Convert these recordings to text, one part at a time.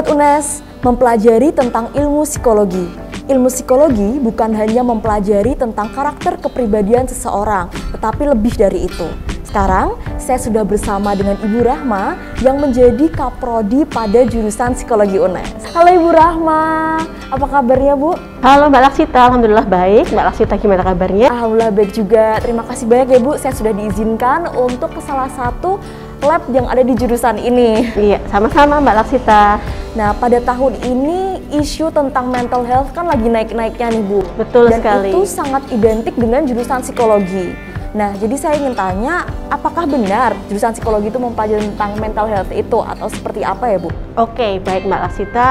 Sobat UNES, mempelajari tentang ilmu psikologi. Ilmu psikologi bukan hanya mempelajari tentang karakter kepribadian seseorang, tetapi lebih dari itu. Sekarang, saya sudah bersama dengan Ibu Rahma yang menjadi Kaprodi pada jurusan Psikologi UNES. Halo Ibu Rahma, apa kabarnya Bu? Halo Mbak Laksita, Alhamdulillah baik. Mbak Laksita gimana kabarnya? Alhamdulillah baik juga. Terima kasih banyak ya Bu, saya sudah diizinkan untuk ke salah satu lab yang ada di jurusan ini. Iya, sama-sama Mbak Laksita. Nah, pada tahun ini isu tentang mental health kan lagi naik-naiknya nih Bu. Betul Dan sekali. itu sangat identik dengan jurusan psikologi. Nah, jadi saya ingin tanya, apakah benar jurusan psikologi itu mempelajari tentang mental health itu atau seperti apa ya Bu? Oke, baik Mbak Laksita.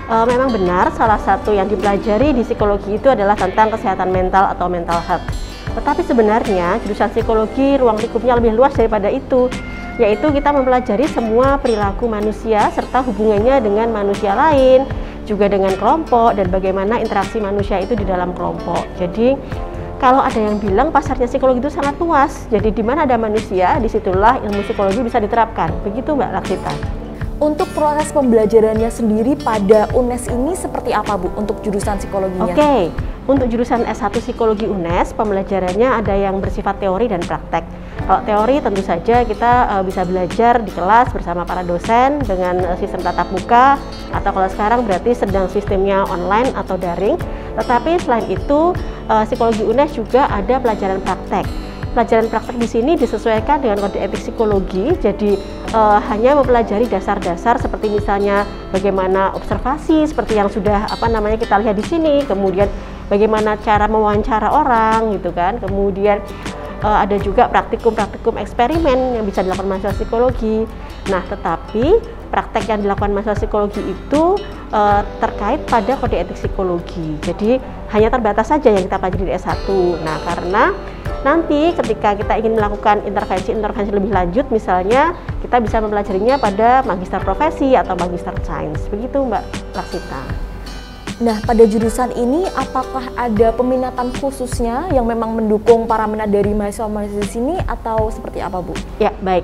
Memang benar salah satu yang dipelajari di psikologi itu adalah tentang kesehatan mental atau mental health. Tetapi sebenarnya jurusan psikologi ruang lingkupnya lebih luas daripada itu, yaitu kita mempelajari semua perilaku manusia serta hubungannya dengan manusia lain, juga dengan kelompok dan bagaimana interaksi manusia itu di dalam kelompok. Jadi kalau ada yang bilang pasarnya psikologi itu sangat luas, jadi di mana ada manusia, disitulah ilmu psikologi bisa diterapkan. Begitu Mbak Laksita. Untuk proses pembelajarannya sendiri pada UNES ini seperti apa Bu untuk jurusan psikologinya? Oke, untuk jurusan S1 Psikologi UNES, pembelajarannya ada yang bersifat teori dan praktek. Kalau teori tentu saja kita bisa belajar di kelas bersama para dosen dengan sistem tatap muka, atau kalau sekarang berarti sedang sistemnya online atau daring. Tetapi selain itu, Psikologi UNES juga ada pelajaran praktek. Pelajaran praktek di sini disesuaikan dengan kode etik psikologi, jadi hanya mempelajari dasar-dasar seperti misalnya bagaimana observasi seperti yang sudah kita lihat di sini, kemudian bagaimana cara mewawancara orang gitu kan, kemudian ada juga praktikum eksperimen yang bisa dilakukan mahasiswa psikologi. Nah, tetapi praktek yang dilakukan mahasiswa psikologi itu terkait pada kode etik psikologi. Jadi hanya terbatas saja yang kita pelajari di S1. Nah, karena nanti ketika kita ingin melakukan intervensi lebih lanjut, misalnya kita bisa mempelajarinya pada magister profesi atau magister sains. Begitu Mbak Laksita. Nah, pada jurusan ini apakah ada peminatan khususnya yang memang mendukung para minat dari mahasiswa-mahasiswa di sini atau seperti apa Bu? Ya, baik.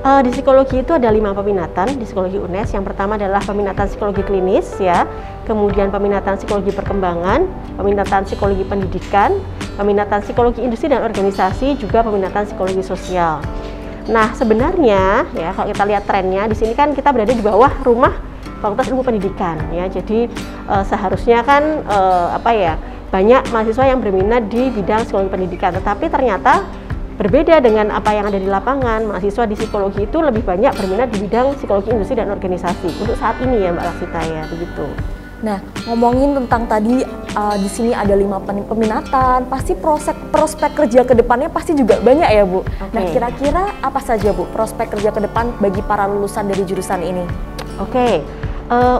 Di psikologi itu ada 5 peminatan di Psikologi UNES. Yang pertama adalah peminatan psikologi klinis ya, kemudian peminatan psikologi perkembangan, peminatan psikologi pendidikan, peminatan psikologi industri dan organisasi, juga peminatan psikologi sosial. Nah, sebenarnya ya kalau kita lihat trennya di sini kan kita berada di bawah rumah Fakultas Ilmu Pendidikan ya. Jadi seharusnya kan banyak mahasiswa yang berminat di bidang psikologi pendidikan, tetapi ternyata berbeda dengan apa yang ada di lapangan. Mahasiswa di psikologi itu lebih banyak berminat di bidang psikologi industri dan organisasi untuk saat ini ya Mbak Laksita ya, begitu. Nah, ngomongin tentang tadi di sini ada 5 peminatan, pasti prospek kerja ke depannya pasti juga banyak ya Bu. Okay. Nah, kira-kira apa saja Bu prospek kerja ke depan bagi para lulusan dari jurusan ini? Oke.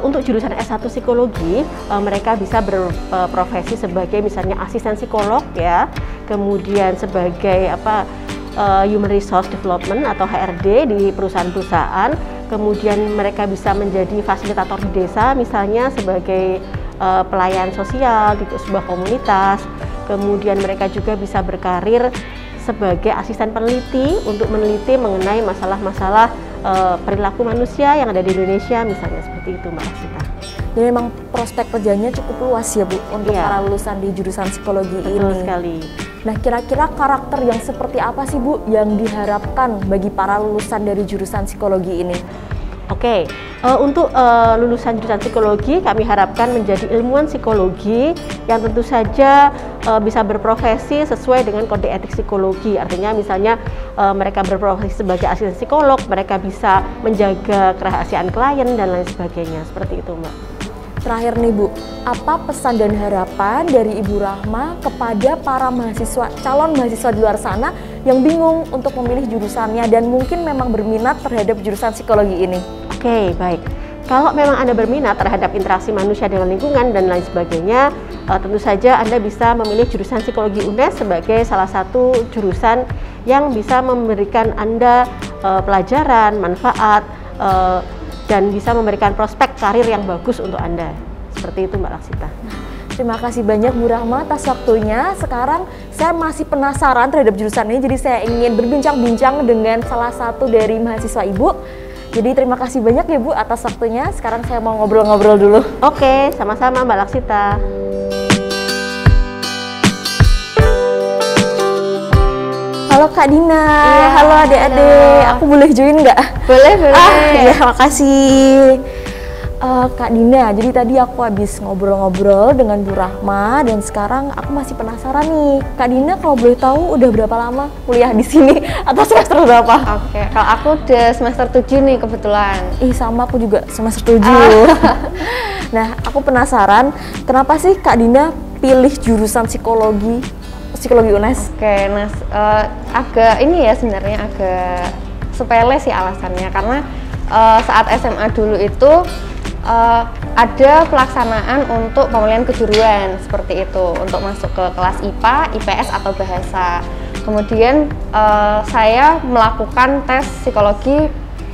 Untuk jurusan S1 Psikologi, mereka bisa berprofesi sebagai misalnya asisten psikolog ya, kemudian sebagai Human Resource Development atau HRD di perusahaan-perusahaan, kemudian mereka bisa menjadi fasilitator di desa misalnya sebagai pelayan sosial di sebuah komunitas, kemudian mereka juga bisa berkarir sebagai asisten peneliti untuk meneliti mengenai masalah-masalah perilaku manusia yang ada di Indonesia misalnya, seperti itu Mbak Laksita. Jadi memang prospek kerjanya cukup luas ya Bu untuk para lulusan di jurusan psikologi ini. Betul sekali. Nah, kira-kira karakter yang seperti apa sih Bu yang diharapkan bagi para lulusan dari jurusan psikologi ini? Oke, untuk lulusan jurusan psikologi kami harapkan menjadi ilmuwan psikologi yang tentu saja bisa berprofesi sesuai dengan kode etik psikologi. Artinya misalnya mereka berprofesi sebagai asisten psikolog, mereka bisa menjaga kerahasiaan klien dan lain sebagainya. Seperti itu Mbak. Terakhir nih Bu, apa pesan dan harapan dari Ibu Rahma kepada para calon mahasiswa di luar sana yang bingung untuk memilih jurusannya dan mungkin memang berminat terhadap jurusan psikologi ini? Oke, baik. Kalau memang Anda berminat terhadap interaksi manusia dengan lingkungan dan lain sebagainya, tentu saja Anda bisa memilih jurusan Psikologi UNES sebagai salah satu jurusan yang bisa memberikan Anda pelajaran, manfaat, dan bisa memberikan prospek karir yang bagus untuk Anda. Seperti itu Mbak Laksita. Terima kasih banyak Bu Rahma atas waktunya. Sekarang saya masih penasaran terhadap jurusan ini, jadi saya ingin berbincang-bincang dengan salah satu dari mahasiswa Ibu. Jadi terima kasih banyak ya Bu atas waktunya. Sekarang saya mau ngobrol-ngobrol dulu. Oke, sama-sama Mbak Laksita. Halo Kak Dina, Iya, halo adik-adik. Aku boleh join nggak? Boleh, boleh. Iya, makasih. Kak Dina, jadi tadi aku habis ngobrol-ngobrol dengan Bu Rahma dan sekarang aku masih penasaran nih. Kak Dina kalau boleh tahu udah berapa lama kuliah di sini atau semester berapa? Oke, kalau aku udah semester 7 nih kebetulan. Ih, sama aku juga semester 7. Nah, aku penasaran kenapa sih Kak Dina pilih jurusan psikologi UNES? Oke, nah agak ini ya sebenarnya agak sepele sih alasannya karena saat SMA dulu itu ada pelaksanaan untuk pemilihan kejuruan seperti itu untuk masuk ke kelas IPA, IPS atau bahasa. Kemudian saya melakukan tes psikologi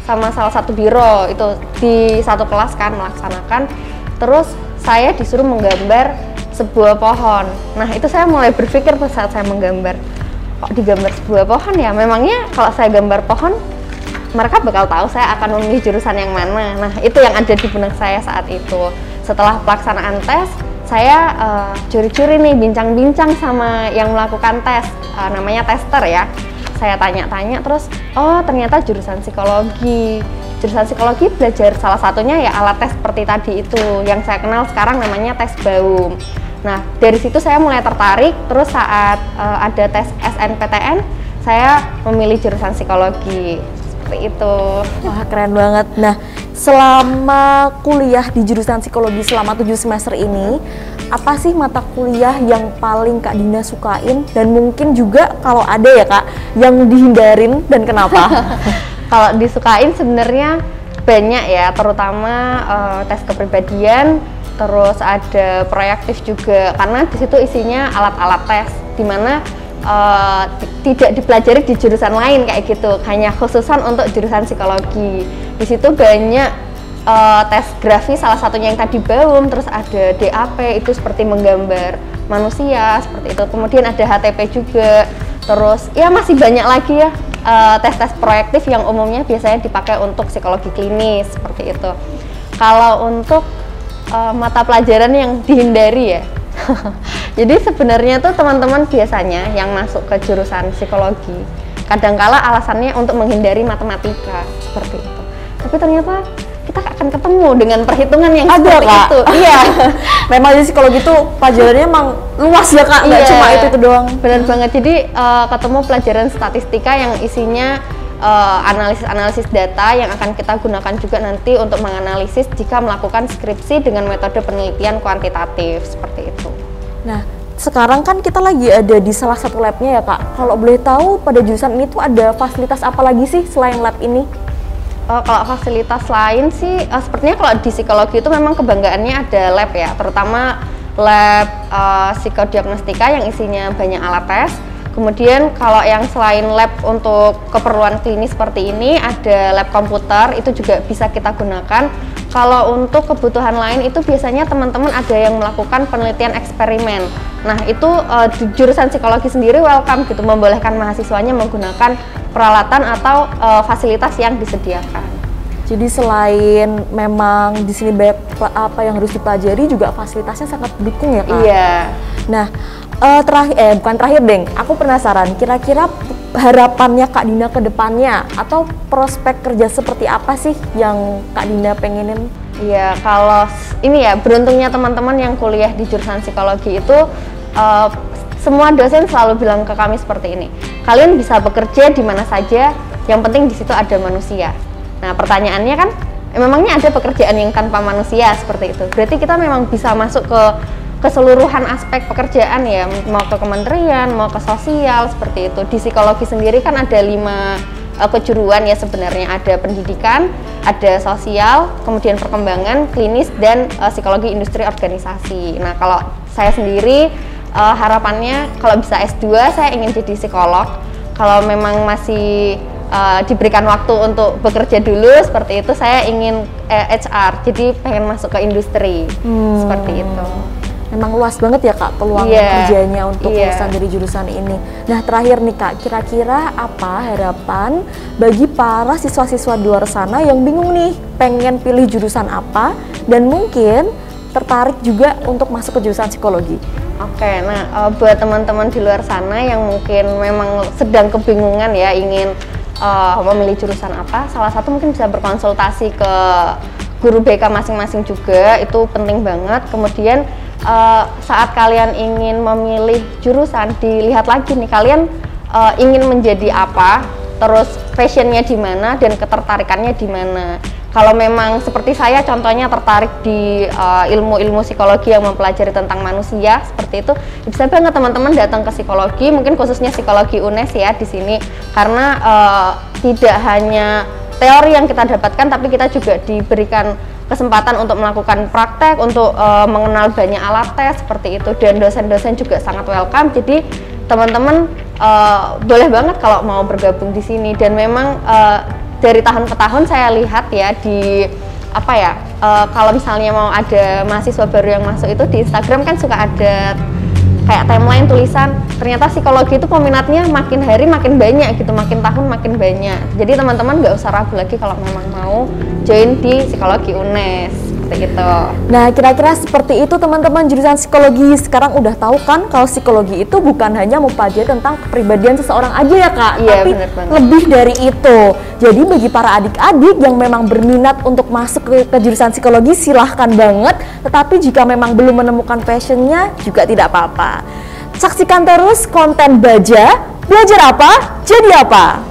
sama salah satu biro itu di satu kelas kan melaksanakan. Terus saya disuruh menggambar sebuah pohon. Nah itu saya mulai berpikir tuh saat saya menggambar, kok digambar sebuah pohon ya? Memangnya kalau saya gambar pohon mereka bakal tahu saya akan memilih jurusan yang mana. Nah itu yang ada di benak saya saat itu. Setelah pelaksanaan tes, saya curi-curi nih bincang-bincang sama yang melakukan tes, namanya tester ya. Saya tanya-tanya terus, oh ternyata jurusan psikologi. Jurusan psikologi belajar salah satunya ya alat tes seperti tadi itu, yang saya kenal sekarang namanya tes Baum. Nah dari situ saya mulai tertarik, terus saat ada tes SNPTN, saya memilih jurusan psikologi. Itu. Wah, keren banget. Nah, selama kuliah di jurusan psikologi selama 7 semester ini, apa sih mata kuliah yang paling Kak Dina sukain dan mungkin juga kalau ada ya Kak yang dihindarin dan kenapa? Kalau disukain sebenarnya banyak ya, terutama tes kepribadian, terus ada proyektif juga karena di situ isinya alat-alat tes dimana tidak dipelajari di jurusan lain kayak gitu, hanya khususan untuk jurusan psikologi. Di situ banyak tes grafis, salah satunya yang tadi Baum, terus ada DAP itu seperti menggambar manusia seperti itu. Kemudian ada HTP juga, terus ya masih banyak lagi ya tes-tes proyektif yang umumnya biasanya dipakai untuk psikologi klinis seperti itu. Kalau untuk mata pelajaran yang dihindari ya. Jadi sebenarnya tuh teman-teman biasanya yang masuk ke jurusan psikologi kadangkala alasannya untuk menghindari matematika seperti itu. Tapi ternyata kita akan ketemu dengan perhitungan yang seperti itu. Iya. Memang di psikologi itu pelajarannya emang luas ya Kak, nggak cuma itu doang. Benar banget. Jadi ketemu pelajaran statistika yang isinya analisis data yang akan kita gunakan juga nanti untuk menganalisis jika melakukan skripsi dengan metode penelitian kuantitatif seperti itu. Nah, sekarang kan kita lagi ada di salah satu labnya ya Kak. Kalau boleh tahu pada jurusan ini tuh ada fasilitas apa lagi sih selain lab ini? Kalau fasilitas lain sih sepertinya kalau di psikologi itu memang kebanggaannya ada lab ya, terutama lab psikodiagnostika yang isinya banyak alat tes. Kemudian kalau yang selain lab untuk keperluan klinis seperti ini, ada lab komputer, itu juga bisa kita gunakan. Kalau untuk kebutuhan lain itu biasanya teman-teman ada yang melakukan penelitian eksperimen. Nah itu di jurusan psikologi sendiri welcome gitu, membolehkan mahasiswanya menggunakan peralatan atau fasilitas yang disediakan. Jadi selain memang di sini banyak apa yang harus dipelajari, juga fasilitasnya sangat mendukung ya Kak? Iya. Nah, bukan terakhir deng, aku penasaran kira-kira harapannya Kak Dina ke depannya atau prospek kerja seperti apa sih yang Kak Dina pengenin? Iya, kalau ini ya beruntungnya teman-teman yang kuliah di jurusan psikologi itu semua dosen selalu bilang ke kami seperti ini, kalian bisa bekerja di mana saja, yang penting di situ ada manusia. Nah pertanyaannya kan, memangnya ada pekerjaan yang tanpa manusia seperti itu? Berarti kita memang bisa masuk ke keseluruhan aspek pekerjaan ya, mau ke kementerian, mau ke sosial seperti itu. Di psikologi sendiri kan ada 5 kejuruan ya sebenarnya, ada pendidikan, ada sosial, kemudian perkembangan, klinis, dan psikologi industri organisasi. Nah kalau saya sendiri harapannya kalau bisa S2 saya ingin jadi psikolog. Kalau memang masih diberikan waktu untuk bekerja dulu seperti itu, saya ingin HR, jadi pengen masuk ke industri seperti itu. Memang luas banget ya Kak peluang kerjanya untuk lulusan dari jurusan ini. Nah terakhir nih Kak, kira-kira apa harapan bagi para siswa-siswa di luar sana yang bingung nih pengen pilih jurusan apa dan mungkin tertarik juga untuk masuk ke jurusan psikologi? Oke, nah buat teman-teman di luar sana yang mungkin memang sedang kebingungan ya ingin memilih jurusan apa, salah satu mungkin bisa berkonsultasi ke guru BK masing-masing juga, itu penting banget. Kemudian saat kalian ingin memilih jurusan, dilihat lagi nih kalian ingin menjadi apa, terus passionnya di mana dan ketertarikannya di mana. Kalau memang seperti saya contohnya tertarik di ilmu-ilmu psikologi yang mempelajari tentang manusia seperti itu, bisa banget teman-teman datang ke psikologi, mungkin khususnya psikologi UNES ya di sini, karena tidak hanya teori yang kita dapatkan, tapi kita juga diberikan kesempatan untuk melakukan praktek, untuk mengenal banyak alat tes seperti itu, dan dosen-dosen juga sangat welcome. Jadi teman-teman boleh banget kalau mau bergabung di sini. Dan memang dari tahun ke tahun saya lihat ya di kalau misalnya mau ada mahasiswa baru yang masuk itu di Instagram kan suka ada kayak timeline tulisan ternyata psikologi itu peminatnya makin hari makin banyak gitu, makin tahun makin banyak. Jadi teman-teman nggak usah ragu lagi kalau memang mau join di psikologi UNES seperti itu. Nah kira-kira seperti itu teman-teman jurusan psikologi. Sekarang udah tahu kan kalau psikologi itu bukan hanya mempelajari tentang kepribadian seseorang aja ya Kak, tapi lebih dari itu. Jadi bagi para adik-adik yang memang berminat untuk masuk ke jurusan psikologi silahkan banget, tetapi jika memang belum menemukan passionnya juga tidak apa-apa. Saksikan terus konten Baja, belajar apa, jadi apa.